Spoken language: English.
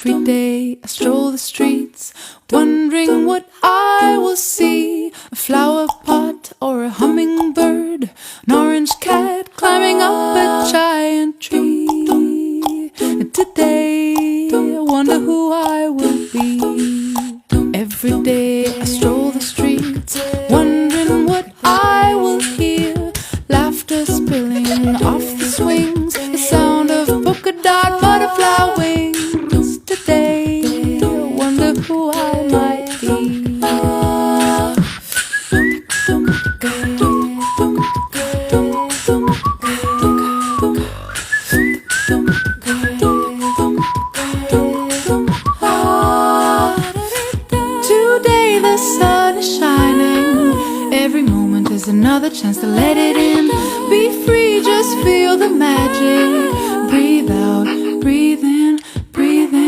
Every day I stroll the streets, wondering what I will see. A flower pot or a hummingbird, an orange cat climbing up a giant tree. And today I wonder who I will be. Every day I stroll the streets, wondering what I will hear. Laughter spilling off the swings, the sound of polka dot butterfly wings. Today I wonder who I might be. Today the sun is shining, every moment is another chance to let it in. Be free.